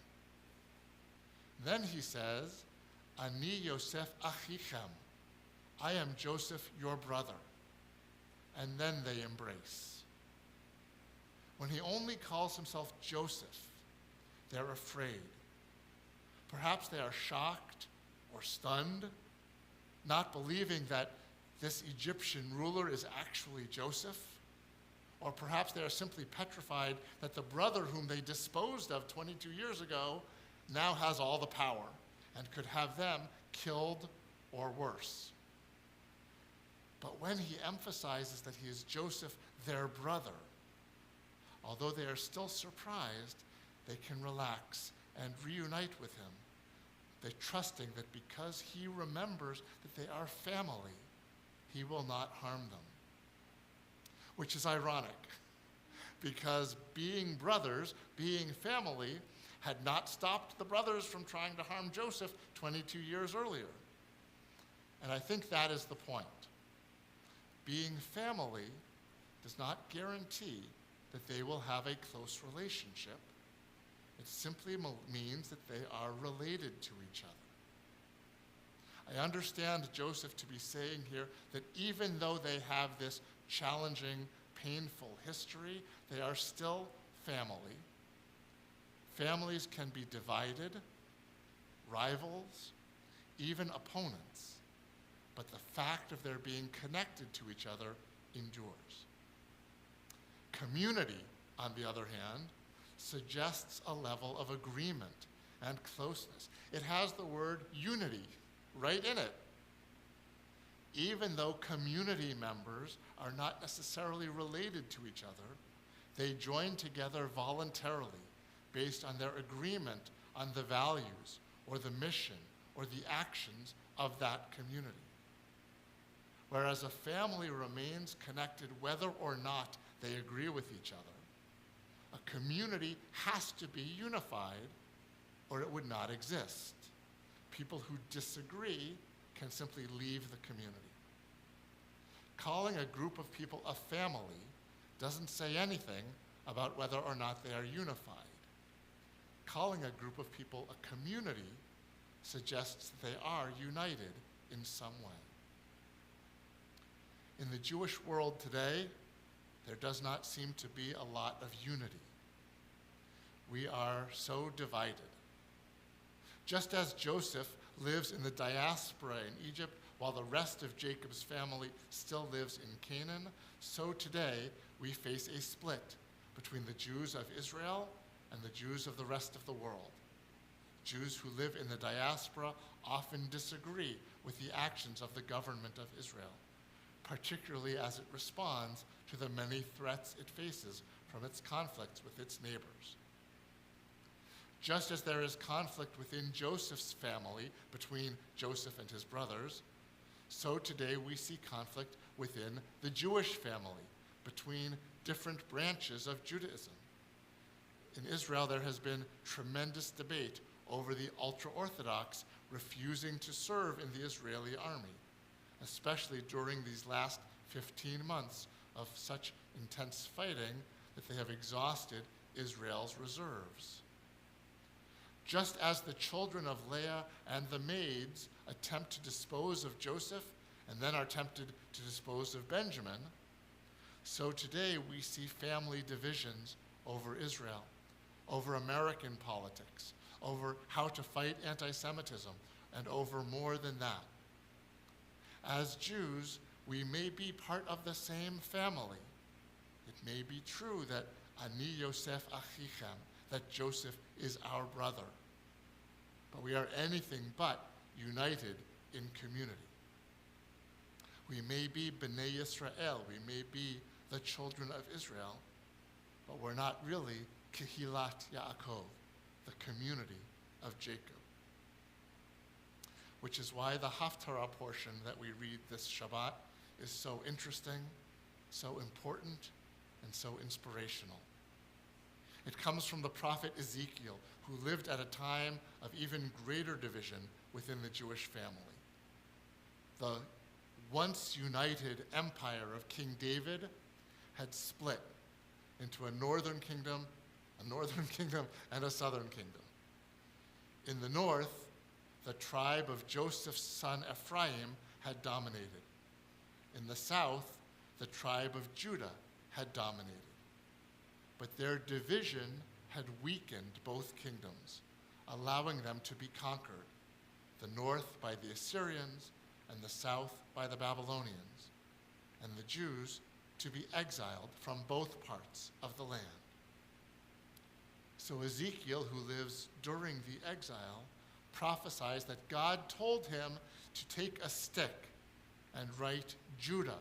Then he says, Ani Yosef Achichem, I am Joseph, your brother. And then they embrace. When he only calls himself Joseph, they're afraid. Perhaps they are shocked or stunned, not believing that this Egyptian ruler is actually Joseph. Or perhaps they are simply petrified that the brother whom they disposed of 22 years ago now has all the power and could have them killed or worse. But when he emphasizes that he is Joseph, their brother, although they are still surprised, they can relax and reunite with him. They're trusting that because he remembers that they are family, he will not harm them. Which is ironic, because being brothers, being family, had not stopped the brothers from trying to harm Joseph 22 years earlier. And I think that is the point. Being family does not guarantee that they will have a close relationship. It simply means that they are related to each other. I understand Joseph to be saying here that even though they have this challenging, painful history, they are still family. Families can be divided, rivals, even opponents, but the fact of their being connected to each other endures. Community, on the other hand, suggests a level of agreement and closeness. It has the word unity right in it. Even though community members are not necessarily related to each other, they join together voluntarily based on their agreement on the values or the mission or the actions of that community. Whereas a family remains connected whether or not they agree with each other, a community has to be unified or it would not exist. People who disagree can simply leave the community. Calling a group of people a family doesn't say anything about whether or not they are unified. Calling a group of people a community suggests that they are united in some way. In the Jewish world today, there does not seem to be a lot of unity. We are so divided. Just as Joseph lives in the diaspora in Egypt while the rest of Jacob's family still lives in Canaan, so today we face a split between the Jews of Israel and the Jews of the rest of the world. Jews who live in the diaspora often disagree with the actions of the government of Israel. particularly as it responds to the many threats it faces from its conflicts with its neighbors. Just as there is conflict within Joseph's family between Joseph and his brothers, so today we see conflict within the Jewish family between different branches of Judaism. In Israel, there has been tremendous debate over the ultra-Orthodox refusing to serve in the Israeli army, especially during these last 15 months of such intense fighting that they have exhausted Israel's reserves. Just as the children of Leah and the maids attempt to dispose of Joseph and then are tempted to dispose of Benjamin, so today we see family divisions over Israel, over American politics, over how to fight anti-Semitism, and over more than that. As Jews, we may be part of the same family. It may be true that Ani Yosef Achichem, that Joseph is our brother. But we are anything but united in community. We may be Bnei Yisrael, we may be the children of Israel, but we're not really Kehilat Yaakov, the community of Jacob. Which is why the Haftarah portion that we read this Shabbat is so interesting, so important, and so inspirational. It comes from the prophet Ezekiel, who lived at a time of even greater division within the Jewish family. The once united empire of King David had split into a northern kingdom, and a southern kingdom. In the north, the tribe of Joseph's son Ephraim had dominated. In the south, the tribe of Judah had dominated. But their division had weakened both kingdoms, allowing them to be conquered, the north by the Assyrians and the south by the Babylonians, and the Jews to be exiled from both parts of the land. So Ezekiel, who lives during the exile, prophesies that God told him to take a stick and write Judah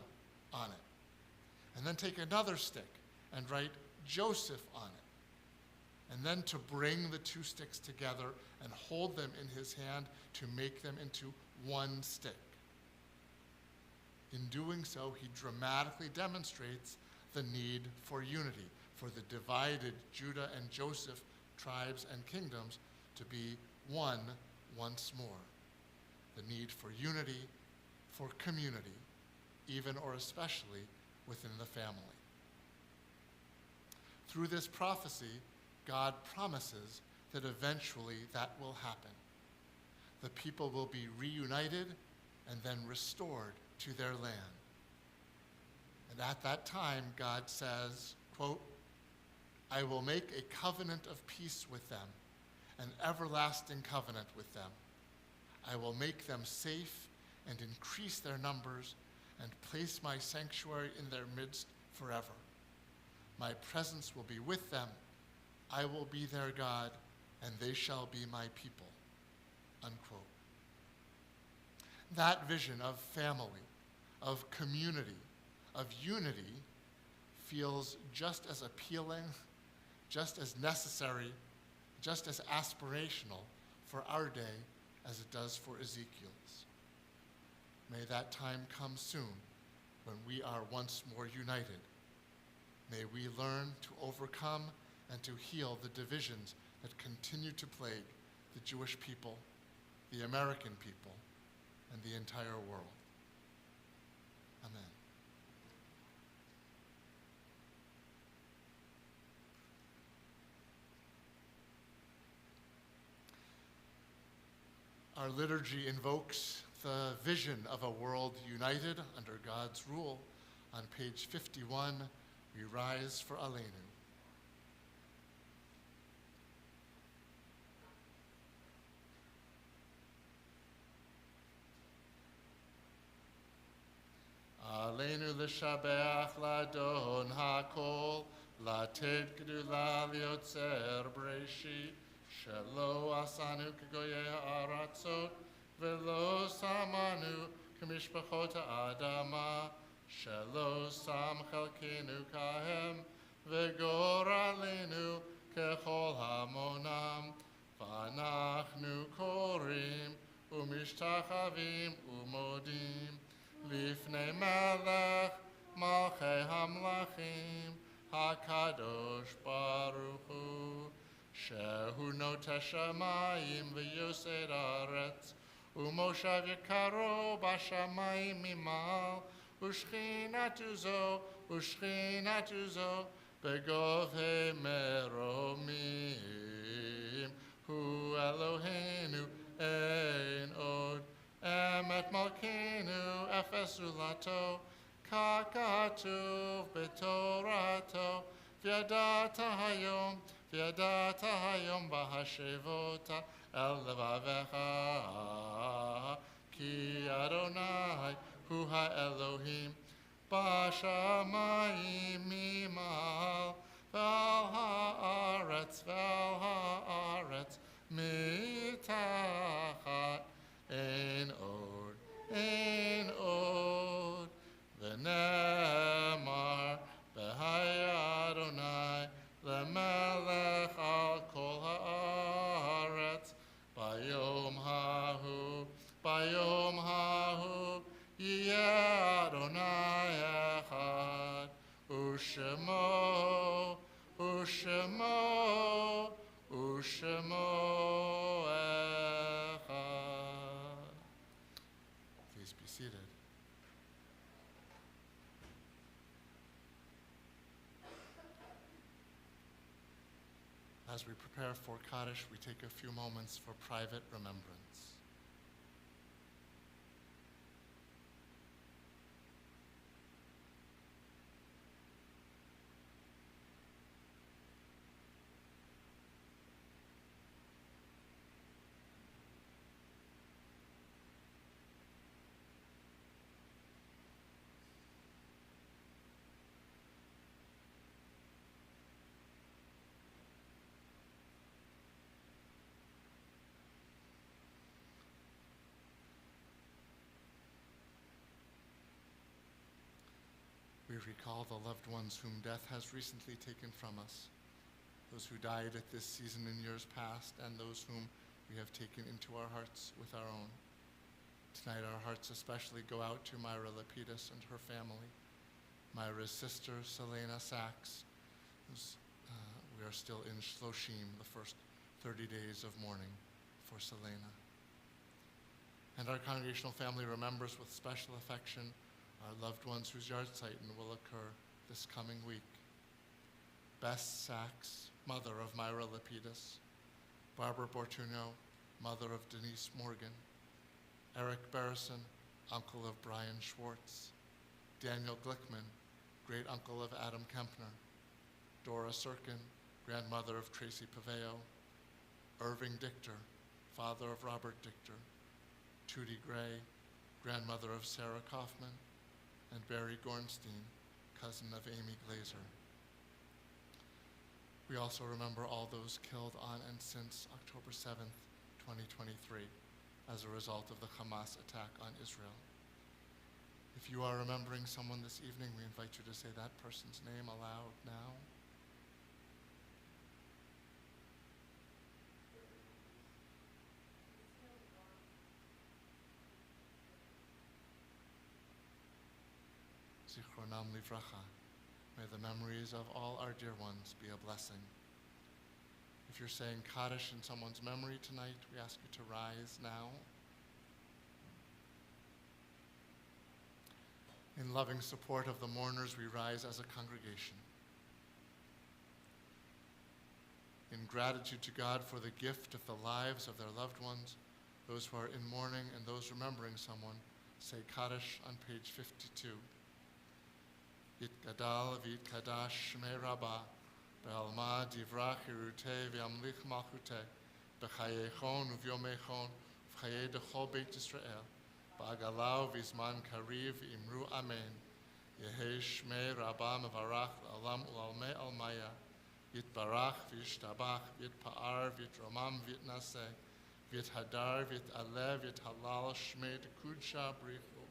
on it, and then take another stick and write Joseph on it, and then to bring the two sticks together and hold them in his hand to make them into one stick. In doing so, he dramatically demonstrates the need for unity, for the divided Judah and Joseph tribes and kingdoms to be one once more. The need for unity, for community, even or especially within the family. Through this prophecy, God promises that eventually that will happen. The people will be reunited and then restored to their land. And at that time, God says, quote, I will make a covenant of peace with them, an everlasting covenant with them. I will make them safe and increase their numbers and place my sanctuary in their midst forever. My presence will be with them. I will be their God, and they shall be my people. Unquote. That vision of family, of community, of unity feels just as appealing, just as necessary, just as aspirational for our day as it does for Ezekiel's. May that time come soon when we are once more united. May we learn to overcome and to heal the divisions that continue to plague the Jewish people, the American people, and the entire world. Amen. Our liturgy invokes the vision of a world united under God's rule. On page 51, we rise for Aleinu. Aleinu l'shabeach l'adon hakol, lated gedula liotzer b'reishit, shelo asanu k'goyei ha'aratzot, velo samanu k'mishpachot ha'adama, שלא שם חלקנו כהם, וגורלנו ככל המונם. ואנחנו קוראים ומשתחווים ומודים לפני מלך מלכי המלכים, הקדוש ברוך הוא, שהוא נוטה שמיים ויוסד ארץ, ומושב יקרו בשמיים ממעל, ושכינתו זו בגובה מרומים. הוא אלוהינו אין עוד, אמת מלכנו אפס זולתו, ככתוב בתורתו, וידעת היום בהשבות אל לבביך, כי אדוני הוא האלוהים בשמיים ממעל, ועל הארץ מתחת. אין עוד, ונאמר בהי אדוני למלך על כל הארץ, ביום ההוא יהיה אדוני אחד, ושמו אחד. Please be seated. As we prepare for Kaddish, we take a few moments for private remembrance. We recall the loved ones whom death has recently taken from us, those who died at this season in years past, and those whom we have taken into our hearts with our own. Tonight our hearts especially go out to Myra Lapidus and her family, Myra's sister, Selena Sachs, we are still in Shloshim, the first 30 days of mourning for Selena. And our congregational family remembers with special affection our loved ones whose yahrzeit will occur this coming week. Bess Sachs, mother of Myra Lapidus, Barbara Bortuno, mother of Denise Morgan, Eric Barrison, uncle of Brian Schwartz, Daniel Glickman, great uncle of Adam Kempner, Dora Serkin, grandmother of Tracy Paveo, Irving Dichter, father of Robert Dichter, Tootie Gray, grandmother of Sarah Kaufman, and Barry Gornstein, cousin of Amy Glazer. We also remember all those killed on and since October 7th, 2023, as a result of the Hamas attack on Israel. If you are remembering someone this evening, we invite you to say that person's name aloud now. Zichronam livracha. May the memories of all our dear ones be a blessing. If you're saying Kaddish in someone's memory tonight, we ask you to rise now. In loving support of the mourners, we rise as a congregation. In gratitude to God for the gift of the lives of their loved ones, those who are in mourning and those remembering someone, say Kaddish on page 52. Yitgadal v'yitkadash shmei Rabbah, be'alma divrach hirutei v'yamlich malchutei, b'chayechon u'vyomechon, v'chayei dechol Beit Yisrael, ba'agalau v'izman kariv imru amen, yehei shmei Rabbah mevarach l'olam u'lalmei almaya, yitbarach v'yishtabach, v'yitpa'ar v'yitromam v'yitnaseh, v'yithadar v'yit'aleh v'yithalal shmei dekudsha brichu,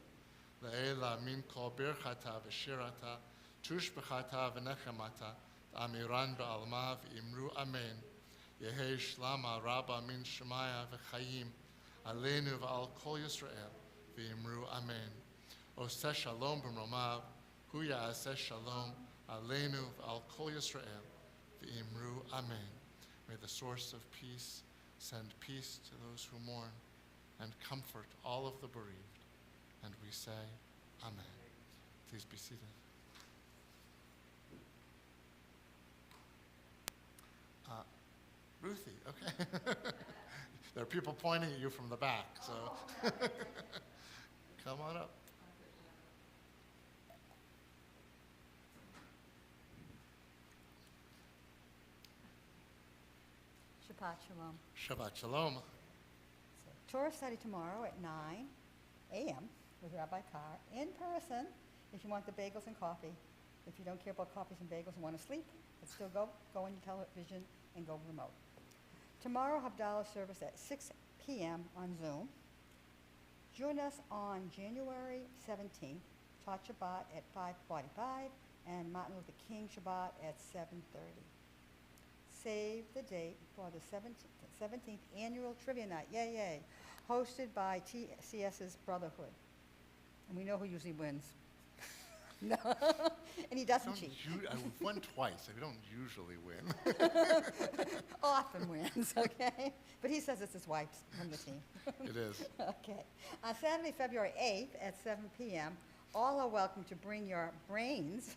Le'ela min kol birchata v'shirata, tushbechata v'nechemata, amiran ba'alma v'imru amen. Yehi shlama rabba min shemaya v'chayim, aleinu v'al kol Yisrael, v'imru amen. Oseh shalom b'mromav, hu ya'aseh shalom, aleinu v'al kol Yisrael, v'imru amen. May the source of peace send peace to those who mourn and comfort all of the bereaved. And we say, Amen. Please be seated. Ruthie, okay. There are people pointing at you from the back, so come on up. Shabbat Shalom. Shabbat Shalom. Torah study tomorrow at 9 a.m. with Rabbi Carr in person if you want the bagels and coffee. If you don't care about coffees and bagels and want to sleep, but still go on your television and go remote. Tomorrow, Havdalah service at 6 p.m. on Zoom. Join us on January 17th, Tot Shabbat at 5:45 and Martin Luther King Shabbat at 7:30. Save the date for the 17th annual trivia night, yay, yay, hosted by TCS's Brotherhood. And we know who usually wins. No, and he doesn't cheat. I've won twice. I don't usually win. Often wins, okay? But he says it's his wife's from the team. It is. Okay. On Saturday, February 8th at 7 p.m., all are welcome to bring your brains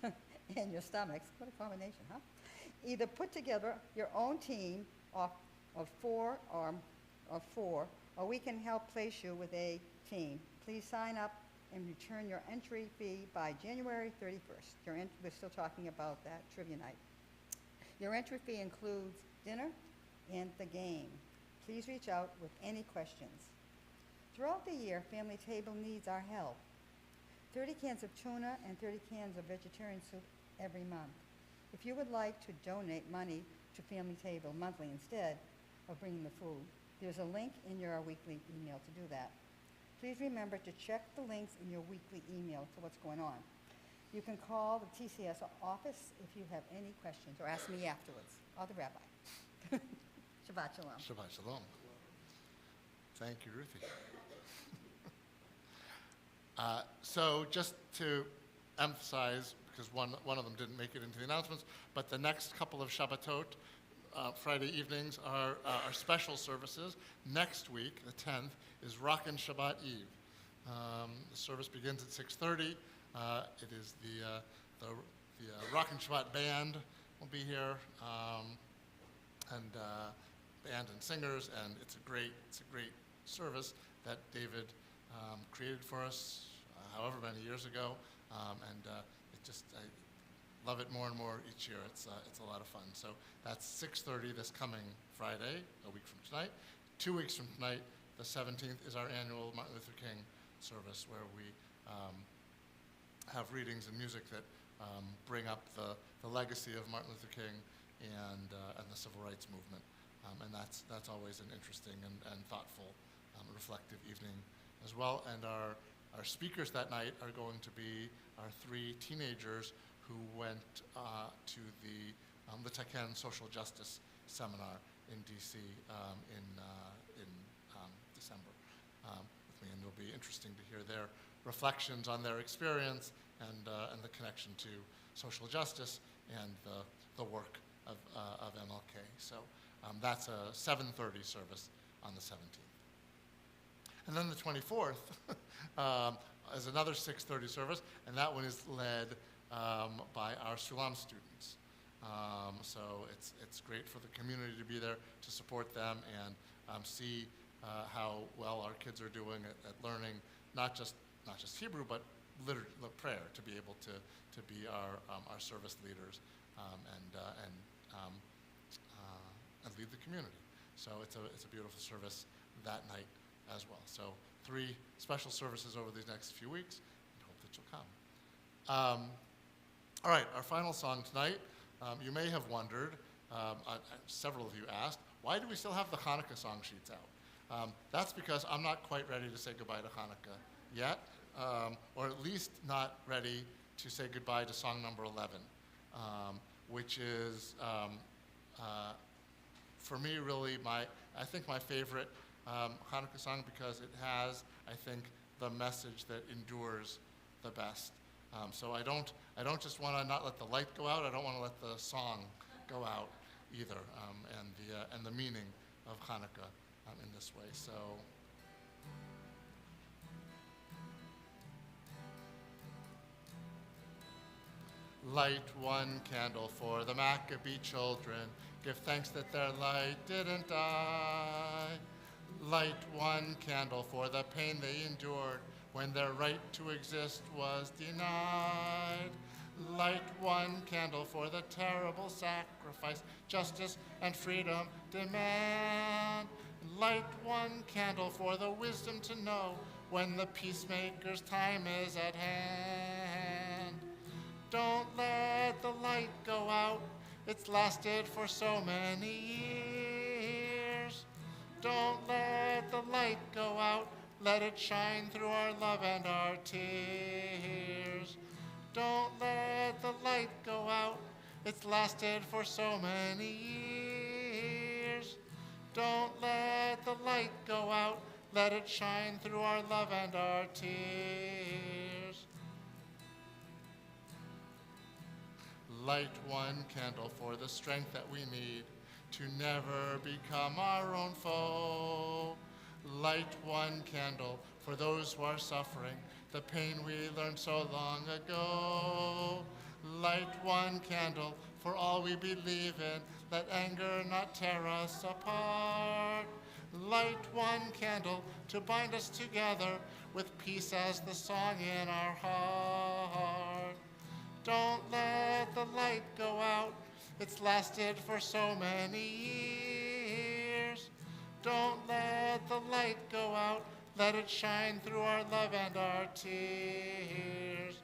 and your stomachs. What a combination, huh? Either put together your own team of four, or we can help place you with a team. Please sign up and return your entry fee by January 31st. We're still talking about that trivia night. Your entry fee includes dinner and the game. Please reach out with any questions. Throughout the year, Family Table needs our help. 30 cans of tuna and 30 cans of vegetarian soup every month. If you would like to donate money to Family Table monthly instead of bringing the food, there's a link in your weekly email to do that. Please remember to check the links in your weekly email for what's going on. You can call the TCS office if you have any questions, or ask me afterwards, or the rabbi. Shabbat Shalom. Shabbat Shalom. Thank you, Ruthie. So just to emphasize, because one of them didn't make it into the announcements, but the next couple of Shabbatot, Friday evenings, are special services. Next week, the 10th, is Rockin' Shabbat Eve. The service begins at 6:30. It is the Rockin' Shabbat band will be here, and band and singers, and it's a great service that David created for us however many years ago, and I love it more and more each year. It's a lot of fun. So that's 6:30 this coming Friday, a week from tonight. 2 weeks from tonight, the 17th, is our annual Martin Luther King service, where we have readings and music that bring up the legacy of Martin Luther King and the civil rights movement. And that's always an interesting and thoughtful, reflective evening as well. And our speakers that night are going to be our 3 teenagers who went to the Taken Social Justice Seminar in D.C. in December with me, and it'll be interesting to hear their reflections on their experience and the connection to social justice and the work of MLK. So that's a 7:30 service on the 17th. And then the 24th is another 6:30 service, and that one is led by our Sulam students. So it's great for the community to be there to support them and see how well our kids are doing at learning not just Hebrew, but prayer, to be able to be our service leaders and lead the community. So it's a beautiful service that night as well. So 3 special services over these next few weeks, and hope that you'll come. All right, our final song tonight. You may have wondered, several of you asked, why do we still have the Hanukkah song sheets out? That's because I'm not quite ready to say goodbye to Hanukkah yet. or at least not ready to say goodbye to song number 11, which is, for me, really I think my favorite Hanukkah song, because it has, I think, the message that endures the best. So I don't just want to not let the light go out. I don't want to let the song go out either, and the meaning of Hanukkah in this way. So. Light one candle for the Maccabee children. Give thanks that their light didn't die. Light one candle for the pain they endured when their right to exist was denied. Light one candle for the terrible sacrifice justice and freedom demand. Light one candle for the wisdom to know when the peacemaker's time is at hand. Don't let the light go out, it's lasted for so many years. Don't let the light go out, let it shine through our love and our tears. Don't let the light go out, it's lasted for so many years. Don't let the light go out, let it shine through our love and our tears. Light one candle for the strength that we need to never become our own foe. Light one candle for those who are suffering the pain we learned so long ago. Light one candle for all we believe in, let anger not tear us apart. Light one candle to bind us together with peace as the song in our heart. Don't let the light go out, it's lasted for so many years. Don't let the light go out, let it shine through our love and our tears.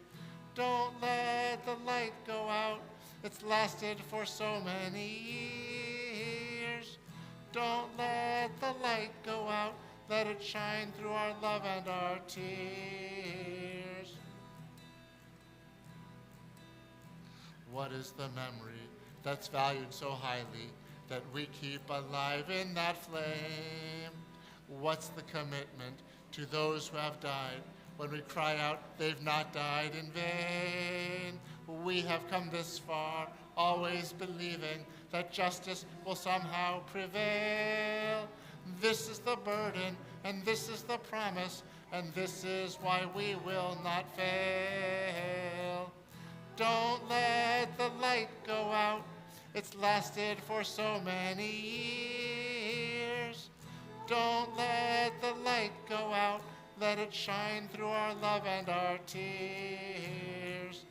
Don't let the light go out, it's lasted for so many years. Don't let the light go out, let it shine through our love and our tears. What is the memory that's valued so highly that we keep alive in that flame? What's the commitment to those who have died when we cry out, they've not died in vain? We have come this far, always believing that justice will somehow prevail. This is the burden, and this is the promise, and this is why we will not fail. Don't let the light go out, it's lasted for so many years. Don't let the light go out, let it shine through our love and our tears.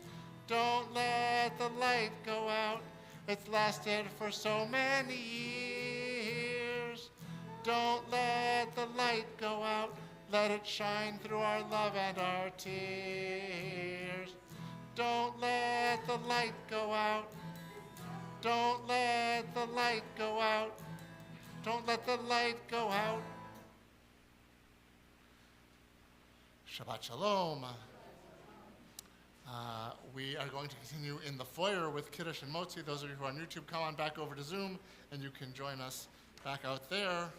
Don't let the light go out, it's lasted for so many years. Don't let the light go out, let it shine through our love and our tears. Don't let the light go out. Don't let the light go out. Don't let the light go out. Shabbat Shalom. We are going to continue in the foyer with Kiddush and Motzi. Those of you who are on YouTube, come on back over to Zoom, and you can join us back out there.